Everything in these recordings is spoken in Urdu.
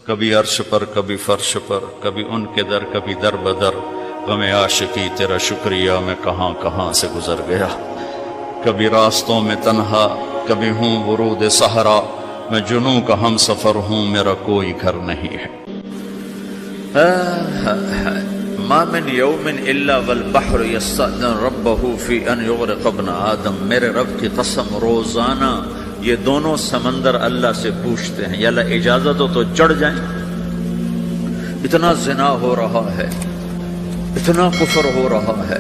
کبھی عرش پر کبھی فرش پر، کبھی ان کے در کبھی در بدر، غم عاشقی تیرا شکریہ میں کہاں کہاں سے گزر گیا، کبھی راستوں میں تنہا کبھی ہوں ورود صحرا، میں جنوں کا ہم سفر ہوں میرا کوئی گھر نہیں ہے۔ ما من یوم الا والبحر یستأذن ربہ فی ان یغرق ابن آدم، میرے رب کی قسم روزانہ یہ دونوں سمندر اللہ سے پوچھتے ہیں یا اللہ اجازت ہو تو چڑھ جائیں، اتنا زنا ہو رہا ہے، اتنا کفر ہو رہا ہے،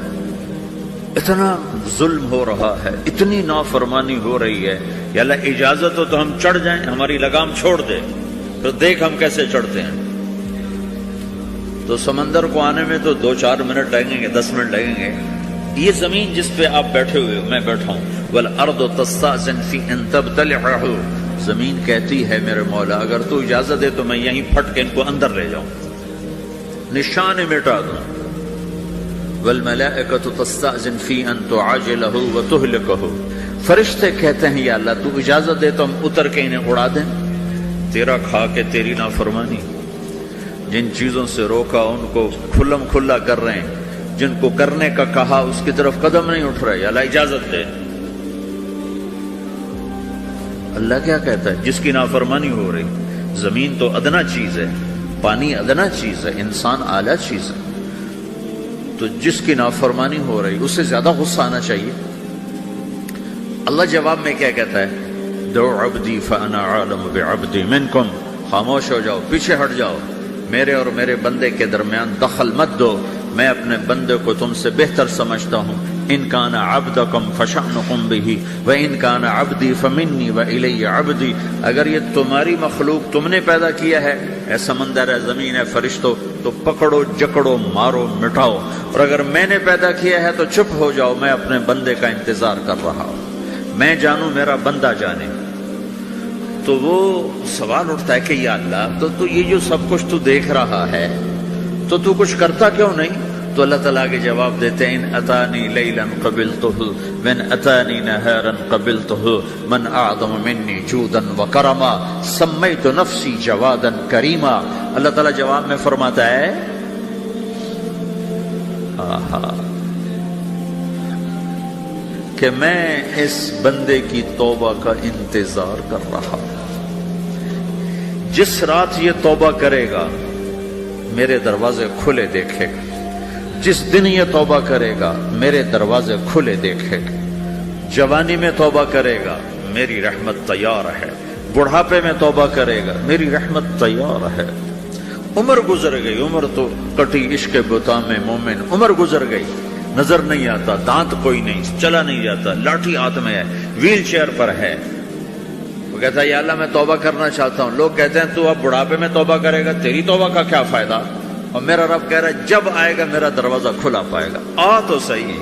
اتنا ظلم ہو رہا ہے، اتنی نافرمانی ہو رہی ہے، یا اللہ اجازت ہو تو ہم چڑھ جائیں، ہماری لگام چھوڑ دے، تو دیکھ ہم کیسے چڑھتے ہیں۔ تو سمندر کو آنے میں تو 2-4 منٹ لگیں گے، 10 منٹ لگیں گے۔ یہ زمین جس پہ آپ بیٹھے ہوئے میں بیٹھا ہوں، وَالْأَرْضُ تَسْتَأْذِنُ فِي أَن تَبْتَلِعَهُ، زمین کہتی ہے میرے مولا اگر تو اجازت دے تو میں یہیں پھٹ کے ان کو اندر لے جاؤں، نشان مٹا دوں۔ وَالْمَلَائِكَةُ تَسْتَأْذِنُ فِي أَن تُعَاجِلَهُ وَتُهْلِكَهُ، فرشتے کہتے ہیں یا اللہ تو اجازت دے تو ہم اتر کے انہیں اڑا دیں، تیرا کھا کے تیری نافرمانی، جن چیزوں سے روکا ان کو کھلم کھلا کر رہے ہیں، جن کو کرنے کا کہا اس کی طرف قدم نہیں اٹھ رہے، یا اللہ اجازت دے۔ اللہ کیا کہتا ہے؟ جس کی نافرمانی ہو رہی، زمین تو ادنا چیز ہے، پانی ادنا چیز ہے، انسان اعلیٰ چیز ہے، تو جس کی نافرمانی ہو رہی اسے زیادہ غصہ آنا چاہیے۔ اللہ جواب میں کیا کہتا ہے؟ دعو عبدی فانا عالم بعبدی منکم، خاموش ہو جاؤ، پیچھے ہٹ جاؤ، میرے اور میرے بندے کے درمیان دخل مت دو، میں اپنے بندے کو تم سے بہتر سمجھتا ہوں۔ ان کان عبدکم فشأنکم بہ وان کان عبدی فمنی والی عبدی، اگر یہ تمہاری مخلوق تم نے پیدا کیا ہے، اے سمندر ہے، زمین ہے، فرشتوں، تو پکڑو جکڑو مارو مٹاؤ، اور اگر میں نے پیدا کیا ہے تو چپ ہو جاؤ، میں اپنے بندے کا انتظار کر رہا ہوں، میں جانوں میرا بندہ جانے۔ تو وہ سوال اٹھتا ہے کہ یا اللہ تو یہ جو سب کچھ تو دیکھ رہا ہے تو کچھ کرتا کیوں نہیں؟ تو اللہ تعالیٰ کے جواب دیتے ہیں ان اتانی لیلا قبلتہ من اتانی نہارا قبلتہ من اعظم منی جودا وکرما سمیت نفسی جوادا کریما۔ اللہ تعالیٰ جواب میں فرماتا ہے کہ میں اس بندے کی توبہ کا انتظار کر رہا ہوں، جس رات یہ توبہ کرے گا میرے دروازے کھلے دیکھے گا، جس دن یہ توبہ کرے گا میرے دروازے کھلے دیکھے گا، جوانی میں توبہ کرے گا میری رحمت تیار ہے، بڑھاپے میں توبہ کرے گا میری رحمت تیار ہے۔ عمر گزر گئی، عمر تو کٹی عشق بتا میں مومن، عمر گزر گئی، نظر نہیں آتا، دانت کوئی نہیں، چلا نہیں جاتا، لاٹھی ہاتھ میں ہے، ویل چیئر پر ہے، وہ کہتا ہے یا اللہ میں توبہ کرنا چاہتا ہوں۔ لوگ کہتے ہیں تو اب بڑھاپے میں توبہ کرے گا، تیری توبہ کا کیا فائدہ؟ اور میرا رب کہہ رہا ہے جب آئے گا میرا دروازہ کھلا پائے گا، آ تو صحیح۔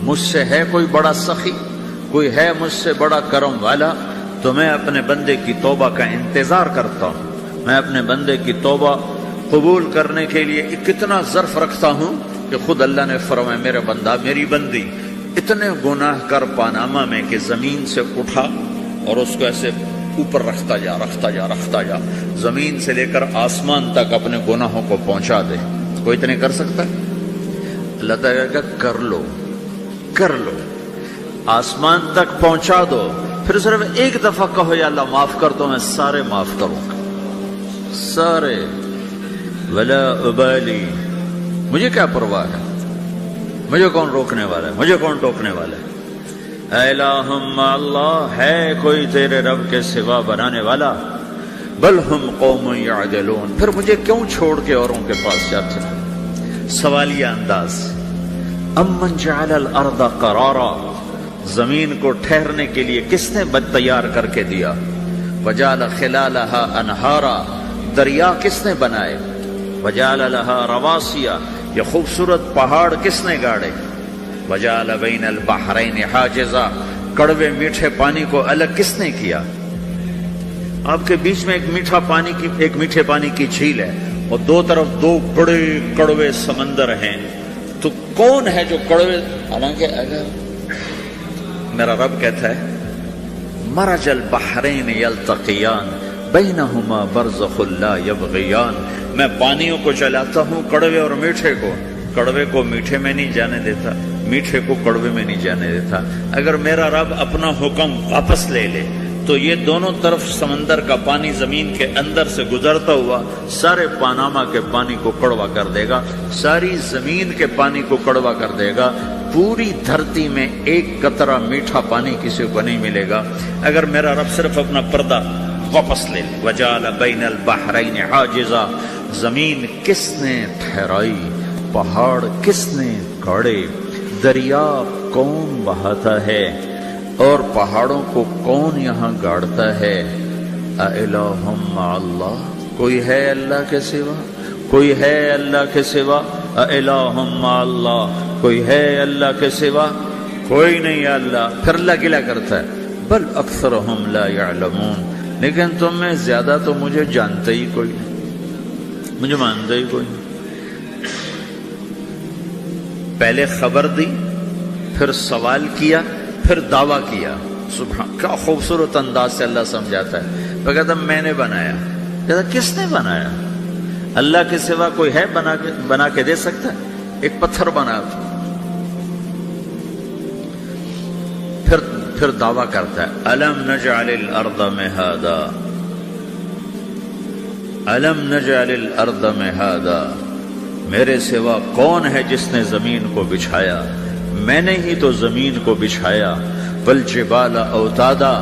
مجھ سے ہے کوئی بڑا سخی، کوئی ہے مجھ سے بڑا کرم والا، تو میں اپنے بندے کی توبہ کا انتظار کرتا ہوں، میں اپنے بندے کی توبہ قبول کرنے کے لیے کتنا ظرف رکھتا ہوں کہ خود اللہ نے فرمایا میرے بندہ میری بندی اتنے گناہ کر پاناما میں کہ زمین سے اٹھا اور اس کو ایسے اوپر رکھتا جا رکھتا جا رکھتا جا، زمین سے لے کر آسمان تک اپنے گناہوں کو پہنچا دے۔ کوئی اتنے کر سکتا ہے؟ اللہ تعالیٰ کہ کر لو کر لو، آسمان تک پہنچا دو، پھر صرف ایک دفعہ کہو یا اللہ معاف کر دو، میں سارے معاف کروں گا، سارے، ولا ابالی، مجھے کیا پرواہ ہے، مجھے کون روکنے والا ہے، مجھے کون ٹوکنے والا ہے؟ اے الہم اللہ، ہے کوئی تیرے رب کے سوا بنانے والا؟ بل ہم قوم یعدلون، پھر مجھے کیوں چھوڑ کے اوروں کے پاس جاتے ہیں؟ سوالیہ انداز۔ امن جعل الارض قرارا، زمین کو ٹھہرنے کے لیے کس نے تیار کر کے دیا؟ وجعل خلالہا انہارا، دریا کس نے بنائے؟ وجعل لہا رواسیا، یہ خوبصورت پہاڑ کس نے گاڑے؟ وجعل بین البحرین حاجزا، کڑوے میٹھے پانی کو الگ کس نے کیا؟ آپ کے بیچ میں ایک میٹھے پانی کی جھیل ہے اور دو طرف دو بڑے کڑوے سمندر ہیں، تو کون ہے جو کڑوے؟ حالانکہ اگر میرا رب کہتا ہے مرج البحرین یلتقیان بینہما برزخ لا یبغیان، میں پانیوں کو چلاتا ہوں، کڑوے اور میٹھے کو، کڑوے کو میٹھے میں نہیں جانے دیتا، میٹھے کو کڑوے میں نہیں جانے دیتا۔ اگر میرا رب اپنا حکم واپس لے لے تو یہ دونوں طرف سمندر کا پانی زمین کے اندر سے گزرتا ہوا سارے پاناما کے پانی کو کڑوا کر دے گا، ساری زمین کے پانی کو کڑوا کر دے گا، پوری دھرتی میں ایک قطرہ میٹھا پانی کسی کو نہیں ملے گا اگر میرا رب صرف اپنا پردہ واپس لے لے۔ وَجَعَلَ بَيْنَ الْبَحْرَيْنِ حَاجِزًا، زمین کس نے ٹھہرائی، پہاڑ کس نے گاڑے، دریا کون بہاتا ہے اور پہاڑوں کو کون یہاں گاڑتا ہے؟ اَإِلَٰهٌ مَّعَ اللَّهِ، کوئی ہے اللہ کے سوا؟ کوئی ہے اللہ کے سوا؟ اِلَٰهٌ مَّعَ اللَّهِ، کوئی ہے اللہ کے سوا؟ کوئی نہیں ہے اللہ۔ پھر اللہ گلہ کرتا ہے بل اکثرہم لا یعلمون، لیکن تم میں زیادہ تو مجھے جانتے ہی کوئی نہیں، مجھے مانتے ہی کوئی نہیں۔ پہلے خبر دی، پھر سوال کیا، پھر دعویٰ کیا۔ سبحان، کیا خوبصورت انداز سے اللہ سمجھاتا ہے۔ وہ کہتا میں نے بنایا، کہتا کس نے بنایا؟ اللہ کے سوا کوئی ہے بنا کے دے سکتا ہے؟ ایک پتھر بنا، پھر دعویٰ کرتا ہے الم نجعل الارض مہادا، الم نجعل الارض مہادا، میرے سوا کون ہے جس نے زمین کو بچھایا؟ میں نے ہی تو زمین کو بچھایا، والجبال اوتادا،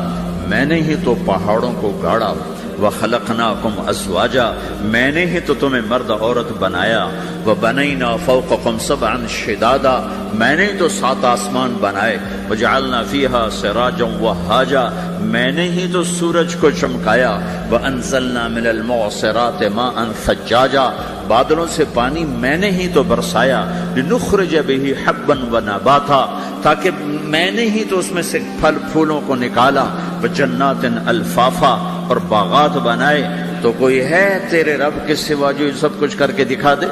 میں نے ہی تو پہاڑوں کو گاڑا، وخلقناکم ازواجا، میں نے ہی تو تمہیں مرد عورت بنایا، وبنینا فوقکم سبعا شدادا، میں نے تو 7 آسمان بنائے، وجعلنا فیہا سراجا وہاجا، میں نے ہی تو سورج کو چمکایا، وانزلنا من المعصرات ماء ثجاجا، بادلوں سے پانی میں نے ہی تو برسایا، لنخرج به حبا ونباتا، تاکہ میں نے ہی تو اس میں سے پھل پھولوں کو نکالا، وجنات الفافا، اور باغات بنائے۔ تو کوئی ہے تیرے رب کے سوا جو سب کچھ کر کے دکھا دے؟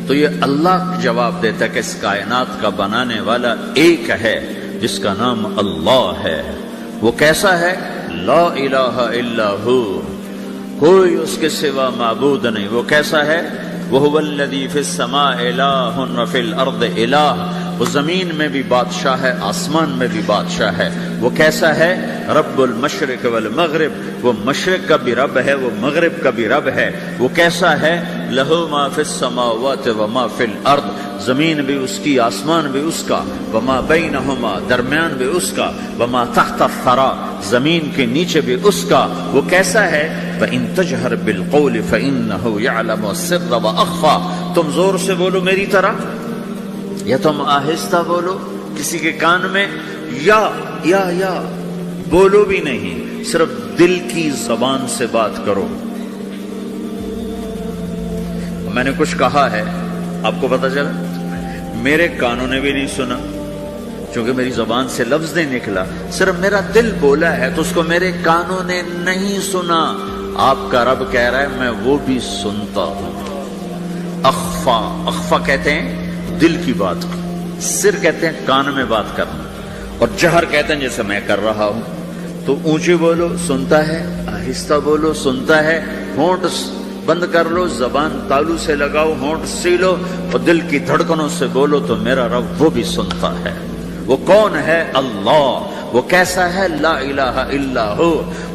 تو یہ اللہ جواب دیتا ہے کہ اس کائنات کا بنانے والا ایک ہے جس کا نام اللہ ہے۔ وہ کیسا ہے؟ لا الہ الا ہو، کوئی اس کے سوا معبود نہیں۔ وہ کیسا ہے؟ وَهُوَ الَّذِي فِي السَّمَاءِ إِلَٰهٌ وَفِي الْأَرْضِ إِلَٰهٌ، وہ زمین میں بھی بادشاہ ہے، آسمان میں بھی بادشاہ ہے۔ وہ کیسا ہے؟ رب المشرق والمغرب، وہ مشرق کا بھی رب ہے، وہ مغرب کا بھی رب ہے۔ وہ کیسا ہے؟ لَهُ مَا فِي السَّمَاوَاتِ وَمَا فِي الْأَرْضِ، زمین بھی اس کی، آسمان بھی اس کا، وَمَا بَيْنَهُمَا، درمیان بھی اس کا، وَمَا تَحْتَ الثَّرَىٰ، زمین کے نیچے بھی اس کا۔ وہ کیسا ہے؟ فَإِن تَجْهَرْ بِالْقَوْلِ فَإِنَّهُ يَعْلَمُ السِّرَّ وَأَخْفَىٰ، تم زور سے بولو میری طرح یا تم آہستہ بولو کسی کے کان میں، یا بولو بھی نہیں، صرف دل کی زبان سے بات کرو۔ میں نے کچھ کہا ہے، آپ کو پتہ چلا، میرے کانوں نے بھی نہیں سنا چونکہ میری زبان سے لفظ نہیں نکلا، صرف میرا دل بولا ہے تو اس کو میرے کانوں نے نہیں سنا۔ آپ کا رب کہہ رہا ہے میں وہ بھی سنتا ہوں۔ اخفا، اخفا کہتے ہیں دل کی بات کو، سر کہتے ہیں کان میں بات کرنا، اور جہر کہتے ہیں جیسے میں کر رہا ہوں۔ تو اونچی بولو سنتا ہے، آہستہ بولو سنتا ہے، ہونٹ بند کر لو، زبان تالو سے لگاؤ، ہونٹ سیلو اور دل کی دھڑکنوں سے بولو تو میرا رب وہ بھی سنتا ہے۔ وہ کون ہے؟ اللہ۔ وہ کیسا ہے؟ لا الہ الا ہو۔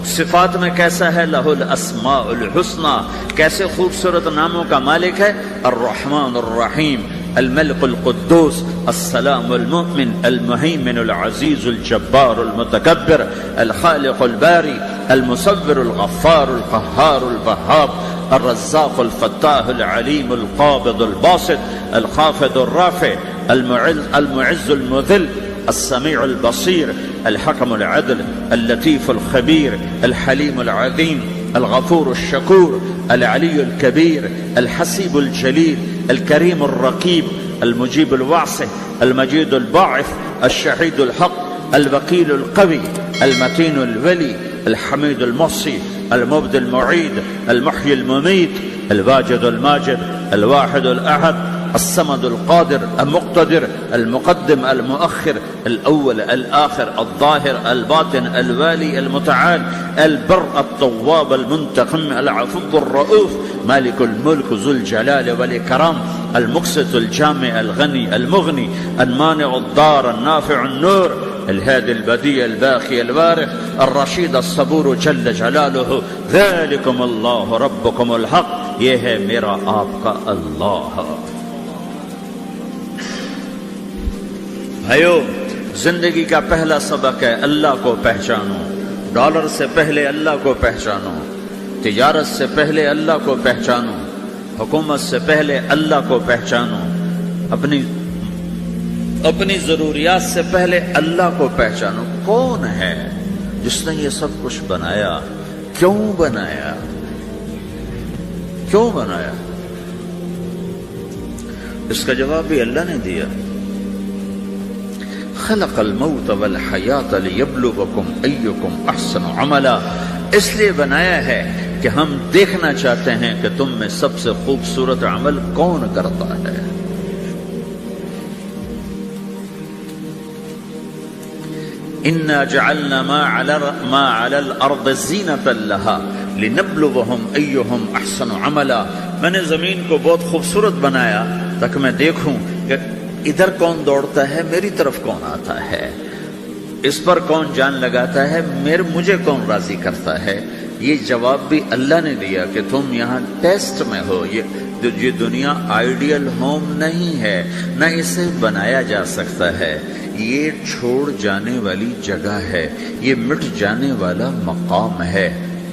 صفات میں کیسا ہے؟ لہ الاسماء الحسنی، کیسے خوبصورت ناموں کا مالک ہے؟ الرحمن الرحیم، الملك القدوس، السلام المؤمن، المهيمن العزيز الجبار المتكبر، الخالق الباري، المصور الغفار القهار الوهاب، الرزاق الفتاح العليم القابض الباسط، الخافض الرافع، المعز المذل، السميع البصير، الحكم العدل، اللطيف الخبير، الحليم العظيم، الغفور الشكور، العلي الكبير، الحسيب الجليل، الكريم الرقيب، المجيب الواسع، المجيد الباعث، الشهيد الحق، الوكيل القوي، المتين الولي، الحميد المحصي، المبدي المعيد، المحيي المميت، الواجد الماجد، الواحد الأحد، الصمد القادر المقتدر المقدم المؤخر الأول الآخر الظاهر الباطن الوالي المتعال البر التواب المنتقم العفو الرؤوف مالك الملك ذو الجلال والإكرام المقسط الجامع الغني المغني المانع الضار النافع النور الهادي البديع الباقي الوارث الرشيد الصبور جل جلالہ ذالکم اللہ ربکم الحق، یہ ہے میرا آپ کا اللہ۔ بھائیو، زندگی کا پہلا سبق ہے اللہ کو پہچانو۔ ڈالر سے پہلے اللہ کو پہچانو، تجارت سے پہلے اللہ کو پہچانو، حکومت سے پہلے اللہ کو پہچانو، اپنی ضروریات سے پہلے اللہ کو پہچانو۔ کون ہے جس نے یہ سب کچھ بنایا؟ کیوں بنایا؟ کیوں بنایا؟ اس کا جواب بھی اللہ نے دیا۔ خلق الموت والحیات لیبلوکم ایکم احسن عملا، اس لیے بنایا ہے کہ ہم دیکھنا چاہتے ہیں کہ تم میں سب سے خوبصورت عمل کون کرتا ہے۔ اِنَّا جَعَلْنَا مَا عَلَى الْأَرْضِ زِينَةً لَهَا لِنَبْلُوَهُمْ أَيُّهُمْ أَحْسَنُ عَمَلًا، میں نے زمین کو بہت خوبصورت بنایا تاکہ میں دیکھوں کہ ادھر کون دوڑتا ہے، میری طرف کون آتا ہے، اس پر کون جان لگاتا ہے، مجھے کون راضی کرتا ہے۔ یہ جواب بھی اللہ نے دیا کہ تم یہاں ٹیسٹ میں ہو۔ یہ دنیا آئیڈیل ہوم نہیں ہے، نہ اسے بنایا جا سکتا ہے، یہ چھوڑ جانے والی جگہ ہے، یہ مٹ جانے والا مقام ہے۔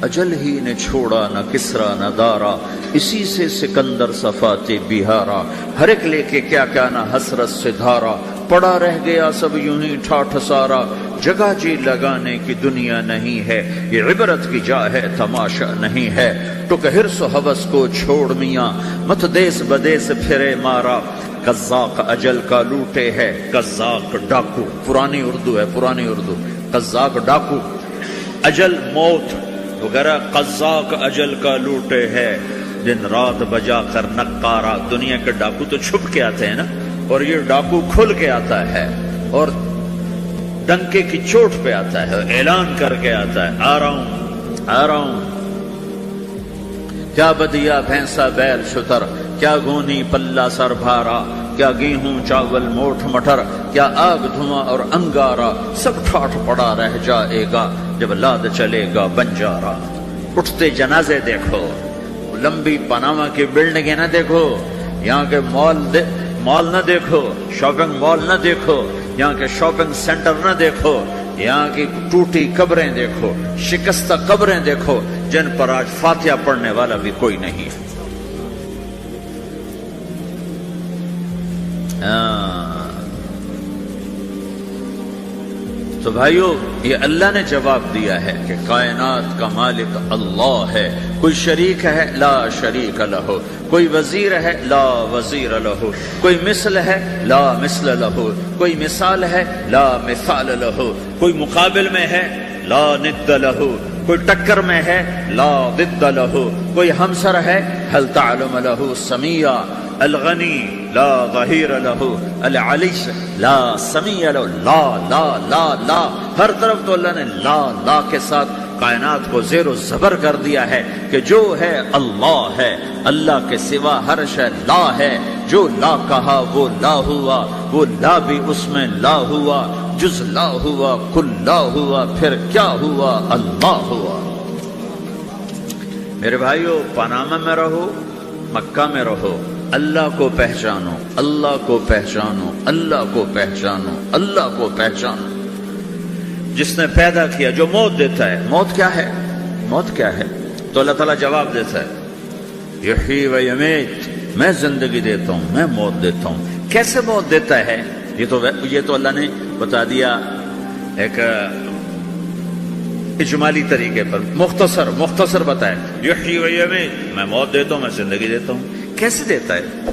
اجل ہی نے چھوڑا نہ کسرا نہ دارا، اسی سے سکندر صفات بہارا، ہر ایک لے کے کیا کیا نہ حسرت سے دھارا، پڑا رہ گیا سب یوں ہی ٹھاٹھ سارا، جگہ جی لگانے کی دنیا نہیں ہے، یہ عبرت کی جا ہے تماشا نہیں ہے۔ ٹک حرص و حوث کو چھوڑ میاں، مت دیس بدیس پھرے مارا، قزاق اجل کا لوٹے ہے، قزاق ڈاکو، پرانی اردو ہے، پرانی اردو، قزاق ڈاکو، اجل موت وغیرہ، قزاق اجل کا لوٹے ہے، دن رات بجا کر نقارا۔ دنیا کے ڈاکو تو چھپ کے آتے ہیں نا، اور یہ ڈاکو کھل کے آتا ہے اور ڈنکے کی چوٹ پہ آتا ہے، اعلان کر کے آتا ہے، آ رہا ہوں آ رہا ہوں۔ کیا بدیا بھینسا بیل شتر، کیا گونی پلہ سر بھارا، کیا گیہوں چاول موٹھ مٹر، کیا آگ دھواں اور انگارا، سب ٹھاٹھ پڑا رہ جائے گا جب لاد چلے گا بنجارا۔ اٹھتے جنازے دیکھو، لمبی پاناما کی بلڈنگیں نہ دیکھو، یہاں کے مال نہ دیکھو، شاپنگ مال نہ دیکھو، یہاں کے شاپنگ سینٹر نہ دیکھو، یہاں کی ٹوٹی قبریں دیکھو، شکستہ قبریں دیکھو جن پر آج فاتحہ پڑھنے والا بھی کوئی نہیں ہے۔ تو بھائیو، یہ اللہ نے جواب دیا ہے کہ کائنات کا مالک اللہ ہے، کوئی شریک ہے لا شریک لہ، کوئی وزیر ہے لا وزیر لہ، کوئی مثل ہے لا مثل لہ، کوئی مثال ہے لا مثال لہ، کوئی مقابل میں ہے لا ند لہ، کوئی ٹکر میں ہے لا ضد لہ، کوئی ہمسر ہے هل تعلم لہ سمیع، الغنی لا ظہیر لہ، العلی لا سمیع لہ، لا لا لا لا، ہر طرف تو اللہ نے لا لا کے ساتھ کائنات کو زیر و زبر کر دیا ہے کہ جو ہے اللہ ہے، اللہ کے سوا ہر شے لا ہے، جو لا کہا وہ لا ہوا، وہ لا بھی اس میں لا ہوا، جز لا ہوا کل لا ہوا، پھر کیا ہوا؟ اللہ ہوا۔ میرے بھائیو، پاناما میں رہو، مکہ میں رہو، اللہ کو پہچانو، اللہ کو پہچانو، اللہ کو پہچانو، اللہ کو پہچانو۔ جس نے پیدا کیا، جو موت دیتا ہے، موت کیا ہے؟ موت کیا ہے؟ تو اللہ تعالیٰ جواب دیتا ہے، یحیی و یمیت، میں زندگی دیتا ہوں، میں موت دیتا ہوں۔ کیسے موت دیتا ہے؟ یہ تو اللہ نے بتا دیا ایک اجمالی طریقے پر، مختصر بتایا، یحیی و یمیت، میں موت دیتا ہوں، میں زندگی دیتا ہوں۔ کیسے دیتا ہے؟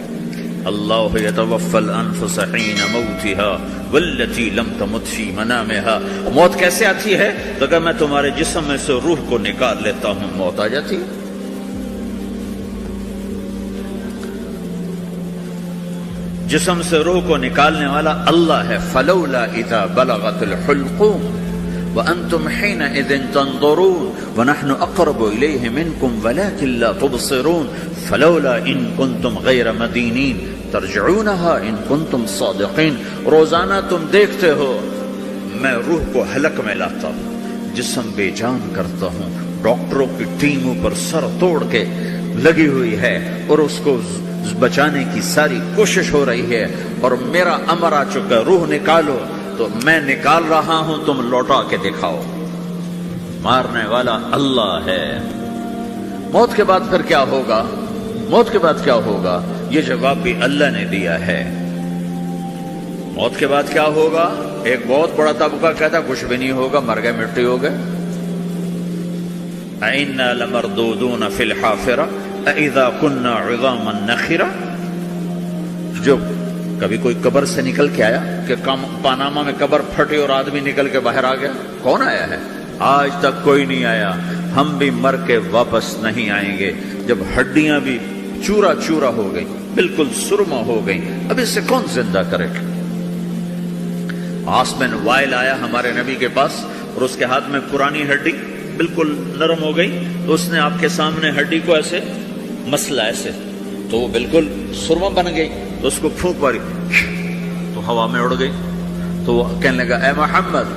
اللہ یتوفی الانفس حین موتها والتی لم تمت فی منامها۔ موت کیسے آتی ہے؟ تو اگر میں تمہارے جسم میں سے روح کو نکال لیتا ہوں، موت آ جاتی ہے۔ جسم سے روح کو نکالنے والا اللہ ہے. فلولا اذا بلغت الحلقوم وانتم حينئذ تنظرون ونحن اقرب اليه منكم ولكن لا تبصرون فلولا ان كنتم غير مدينين ترجعونها ان كنتم صادقين. روزانہ تم دیکھتے ہو میں روح کو حلق میں لاتا ہوں، جسم بے جان کرتا ہوں، ڈاکٹروں کی ٹیم اوپر سر توڑ کے لگی ہوئی ہے اور اس کو بچانے کی ساری کوشش ہو رہی ہے، اور میرا امر آ چکا، روح نکالو، تو میں نکال رہا ہوں، تم لوٹا کے دکھاؤ. مارنے والا اللہ ہے. موت کے بعد پھر کیا ہوگا؟ موت کے بعد کیا ہوگا؟ یہ جواب بھی اللہ نے دیا ہے. موت کے بعد کیا ہوگا؟ ایک بہت بڑا طبقہ کہتا کچھ بھی نہیں ہوگا، مر گئے، مٹی ہو گئے. اِنَّا لَمَرْدُودُونَ فِي الْحَافِرَةِ اِذَا كُنَّا عِظَامًا نَخِرَةً. جو کبھی کوئی قبر سے نکل کے آیا کہ پاناما میں قبر پھٹی اور آدمی نکل کے باہر آ گیا؟ کون آیا ہے؟ آج تک کوئی نہیں آیا. ہم بھی مر کے واپس نہیں آئیں گے. جب ہڈیاں بھی چورا چورا ہو گئی، بالکل سرما ہو گئی، اب اس سے کون زندہ کرے گا؟ عاص بن وائل آیا ہمارے نبی کے پاس اور اس کے ہاتھ میں پرانی ہڈی بالکل نرم ہو گئی، تو اس نے آپ کے سامنے ہڈی کو ایسے مسلا، ایسے، تو وہ بالکل سرما بن گئی. تو اس کو پھونک ماری تو ہوا میں اڑ گئی. تو وہ کہنے لگا اے محمد،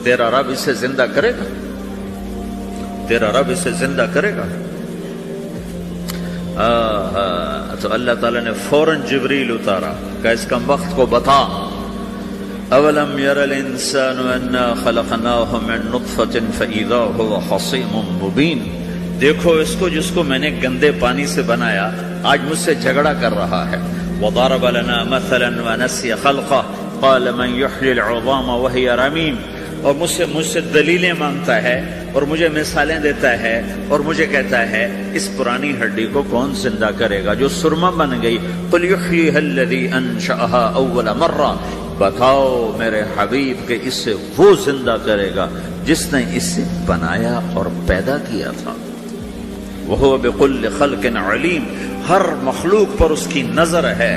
تیرا رب اسے زندہ کرے گا؟ تیرا رب اسے زندہ کرے گا؟ تو اللہ تعالیٰ نے فوراً جبریل اتارا کہ اس کا وقت کو بتا. اولم یر الانسان انا خلقناہ من نطفۃ فاذا هو خصیم مبین. دیکھو اس کو جس کو میں نے گندے پانی سے بنایا، آج مجھ سے جھگڑا کر رہا ہے. وضرب لنا مثلا ونسی خلقہ قال من یحیی العظام وہی رمیم. اور مجھ سے دلیلیں مانگتا ہے اور مجھے مثالیں دیتا ہے اور مجھے کہتا ہے اس پرانی ہڈی کو کون زندہ کرے گا جو سرما بن گئی. قل یحییھا الذی انشأھا اول مرہ. بتاؤ میرے حبیب کہ اس سے وہ زندہ کرے گا جس نے اسے بنایا اور پیدا کیا تھا. وہو بکل خلق علیم. ہر مخلوق پر اس کی نظر ہے.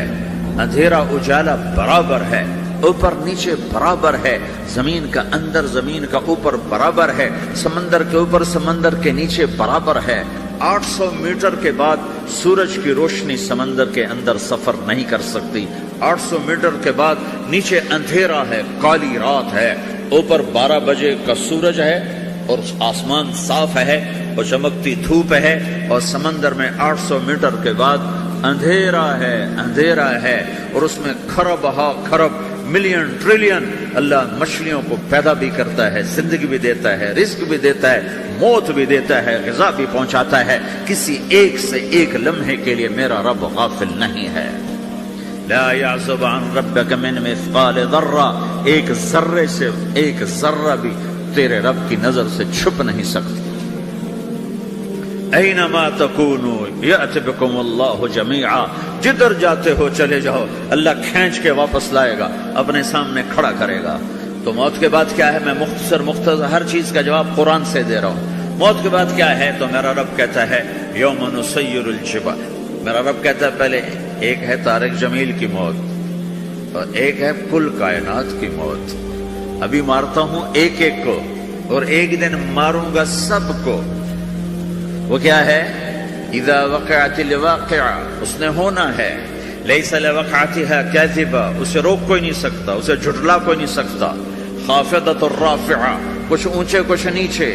اندھیرا اجالا برابر ہے، اوپر نیچے برابر ہے، زمین کا اندر زمین کا اوپر برابر ہے، سمندر کے اوپر سمندر کے نیچے برابر ہے. 800 میٹر کے بعد سورج کی روشنی سمندر کے اندر سفر نہیں کر سکتی. 800 میٹر کے بعد نیچے اندھیرا ہے، کالی رات ہے، اوپر 12 بجے کا سورج ہے اور آسمان صاف ہے اور چمکتی دھوپ ہے، اور سمندر میں 800 میٹر کے بعد اندھیرا ہے اور اس میں کھرب ہا کھرب ملین ٹریلین اللہ مچھلیوں کو پیدا بھی کرتا ہے، زندگی بھی دیتا ہے، رزق بھی دیتا ہے، موت بھی دیتا ہے، غذا بھی پہنچاتا ہے. کسی ایک سے ایک لمحے کے لیے میرا رب غافل نہیں ہے. لا يعزب عن ربك من مثقال ذرہ. ایک ذرے سے ایک ذرہ بھی تیرے رب کی نظر سے چھپ نہیں سکتی. اینما تکونوا یأتی بکم اللہ جمیعا. جدھر جاتے ہو چلے جاؤ، اللہ کھینچ کے واپس لائے گا، اپنے سامنے کھڑا کرے گا. تو موت کے بعد کیا ہے؟ میں مختصر ہر چیز کا جواب قرآن سے دے رہا ہوں. موت کے بعد کیا ہے؟ تو میرا رب کہتا ہے یوم نسیر الجبال. میرا رب کہتا ہے پہلے ایک ہے طارق جمیل کی موت اور ایک ہے کل کائنات کی موت. ابھی مارتا ہوں ایک ایک کو اور ایک دن ماروں گا سب کو. وہ کیا ہے؟ اذا وقعت الواقعہ. اس نے ہونا ہے. لیس لوقعتها کاذبہ. اسے روک کوئی نہیں سکتا، اسے جھٹلا کوئی نہیں سکتا. خافضۃ الرافعہ. کچھ اونچے کچھ نیچے.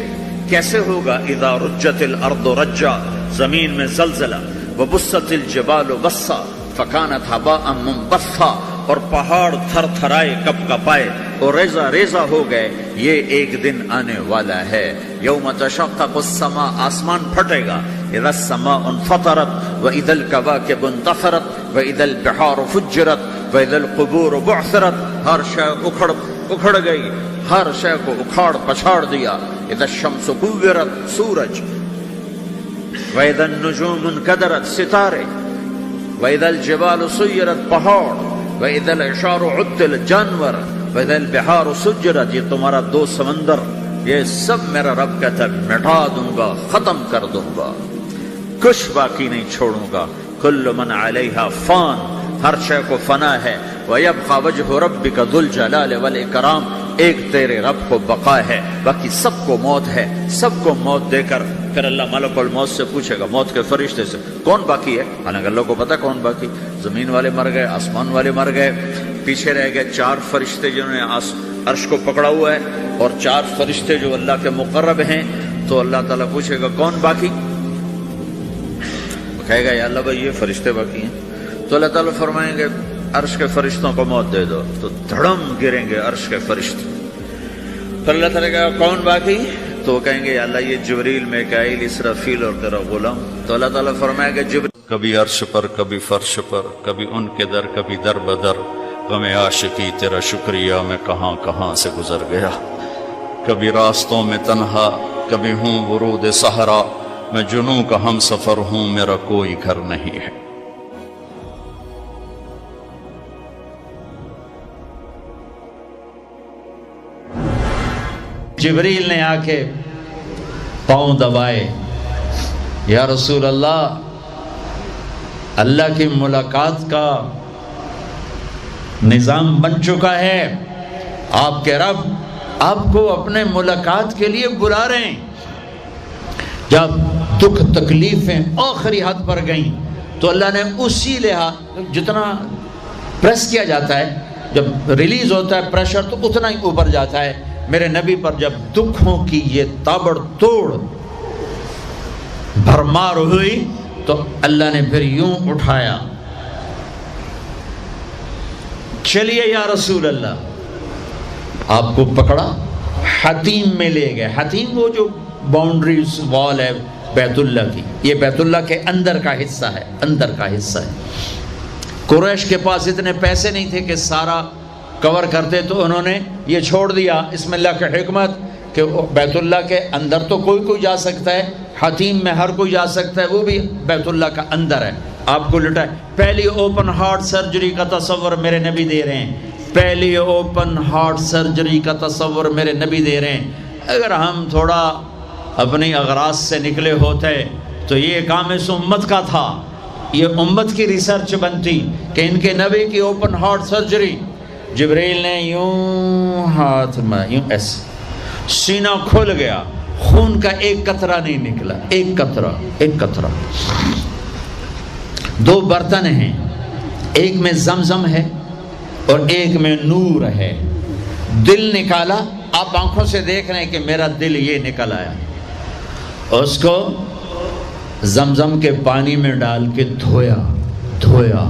کیسے ہوگا؟ اذا رجت الارض رجا. زمین میں زلزلہ. وبست الجبال بسا فکانت ہباء منبثا. اور پہاڑ تھر تھرائے کپ کپائے اور ریزہ ریزہ ہو گئے. یہ ایک دن آنے والا ہے. یوم تشقق السماء. آسمان پھٹے گا. اذا السماء انفطرت واذا الكواكب انتثرت واذا البحار فجرت واذا القبور بعثرت. ہر شے اکھڑ گئی، ہر شے کو اکھاڑ پچھاڑ دیا. اذا الشمس كورت. سورج. واذا النجوم انكدرت. ستارے. واذا الجبال سيرت. پہاڑ. وَإِذَا الْعِشَارُ عُطِّلَتْ. جانور. وَإِذَا الْبِحَارُ سُجِّرَتْ. یہ تمہارا دو سمندر، یہ سب میرا رب کہتا ہے مٹا دوں گا، ختم کر دوں گا، کچھ باقی نہیں چھوڑوں گا. کل من علیہا فان. ہر شے کو فنا ہے، وَيَبْقَى وَجْهُ رَبِّكَ ذُو الْجَلَالِ وَالْإِكْرَامِ، ایک تیرے رب کو بقا ہے، باقی سب کو موت ہے۔ سب کو موت دے کر پھر اللہ ملک الموت سے پوچھے گا، موت کے فرشتے سے، کون باقی ہے؟ حالانکہ اللہ کو پتا کون باقی، زمین والے مر گئے، آسمان والے مر گئے، پیچھے رہ گئے 4 فرشتے جنہوں نے عرش کو پکڑا ہوا ہے، اور 4 فرشتے جو اللہ کے مقرب ہیں۔ تو اللہ تعالیٰ پوچھے گا کون باقی؟ کہے گا یا اللہ بھائی یہ فرشتے باقی ہیں۔ تو اللہ تعالیٰ فرمائیں گے عرش کے فرشتوں کو موت دے دو، تو دھڑم گریں گے عرش کے فرشتے۔ پھر اللہ تعالیٰ کہے گا کون باقی؟ تو وہ کہیں گے یا اللہ یہ جبریل، میکائیل، اسرافیل اور تیرا غلام۔ تو اللہ تعالیٰ فرمائے گا جبریل کبھی عرش پر، کبھی فرش پر، کبھی ان کے در، کبھی در بدر، غم عاشقی تیرا شکریہ میں کہاں کہاں سے گزر گیا، کبھی راستوں میں تنہا، کبھی ہوں ورود صحرا، میں جنوں کا ہم سفر ہوں، میرا کوئی گھر نہیں ہے۔ جبریل نے آ کے پاؤں دبائے، یا رسول اللہ، اللہ کی ملاقات کا نظام بن چکا ہے، آپ کے رب آپ کو اپنے ملاقات کے لیے بلا رہے ہیں۔ جب دکھ تکلیفیں آخری حد پر گئیں تو اللہ نے اسی لحاظ، جتنا پریس کیا جاتا ہے، جب ریلیز ہوتا ہے پریشر تو اتنا ہی اوپر جاتا ہے، میرے نبی پر جب دکھوں کی یہ تابڑ توڑ بھرمار ہوئی تو اللہ نے پھر یوں اٹھایا، چلیے یا رسول اللہ، آپ کو پکڑا، حتیم میں لے گئے۔ حتیم وہ جو باؤنڈریز وال ہے بیت اللہ کی، یہ بیت اللہ کے اندر کا حصہ ہے، اندر کا حصہ ہے۔ قریش کے پاس اتنے پیسے نہیں تھے کہ سارا کور کرتے، تو انہوں نے یہ چھوڑ دیا، اس میں اللہ کی حکمت کہ بیت اللہ کے اندر تو کوئی جا سکتا ہے، حتیم میں ہر کوئی جا سکتا ہے، وہ بھی بیت اللہ کا اندر ہے۔ آپ کو لٹائے، پہلی اوپن ہارٹ سرجری کا تصور میرے نبی دے رہے ہیں، پہلی اوپن ہارٹ سرجری کا تصور میرے نبی دے رہے ہیں۔ اگر ہم تھوڑا اپنی اغراض سے نکلے ہوتے تو یہ کام اس امت کا تھا، یہ امت کی ریسرچ بنتی کہ ان کے نبی کی اوپن ہارٹ سرجری۔ جبریل نے یوں ہاتھ میں یوں ایسے، سینہ کھل گیا، خون کا ایک قطرہ نہیں نکلا، ایک قطرہ۔ 2 برتن ہیں، ایک میں زمزم ہے اور ایک میں نور ہے۔ دل نکالا، آپ آنکھوں سے دیکھ رہے ہیں کہ میرا دل یہ نکل آیا، اس کو زمزم کے پانی میں ڈال کے دھویا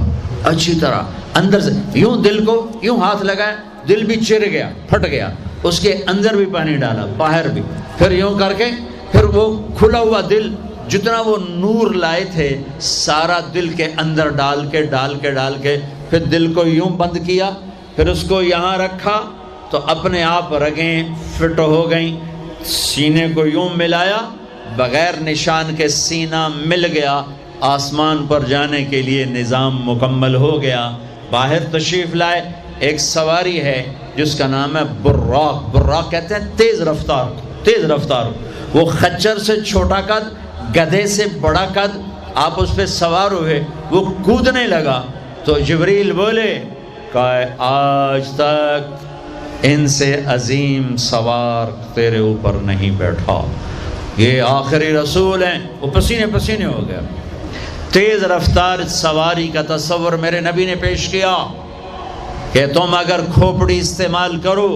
اچھی طرح، اندر سے یوں دل کو یوں ہاتھ لگایا، دل بھی چر گیا، پھٹ گیا، اس کے اندر بھی پانی ڈالا، باہر بھی، پھر یوں کر کے، پھر وہ کھلا ہوا دل جتنا وہ نور لائے تھے سارا دل کے اندر ڈال کے پھر دل کو یوں بند کیا، پھر اس کو یہاں رکھا تو اپنے آپ رگیں فٹ ہو گئیں، سینے کو یوں ملایا، بغیر نشان کے سینہ مل گیا، آسمان پر جانے کے لیے نظام مکمل ہو گیا۔ باہر تشریف لائے، ایک سواری ہے جس کا نام ہے براق کہتے ہیں تیز رفتار، وہ خچر سے چھوٹا قد، گدھے سے بڑا قد، آپ اس پہ سوار ہوئے، وہ کودنے لگا تو جبریل بولے کہ آج تک ان سے عظیم سوار تیرے اوپر نہیں بیٹھا، یہ آخری رسول ہیں۔ وہ پسینے ہو گیا۔ تیز رفتار سواری کا تصور میرے نبی نے پیش کیا کہ تم اگر کھوپڑی استعمال کرو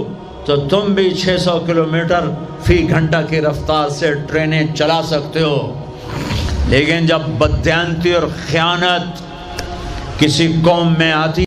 تو تم بھی 600 کلومیٹر فی گھنٹہ کی رفتار سے ٹرینیں چلا سکتے ہو، لیکن جب بددیانتی اور خیانت کسی قوم میں آتی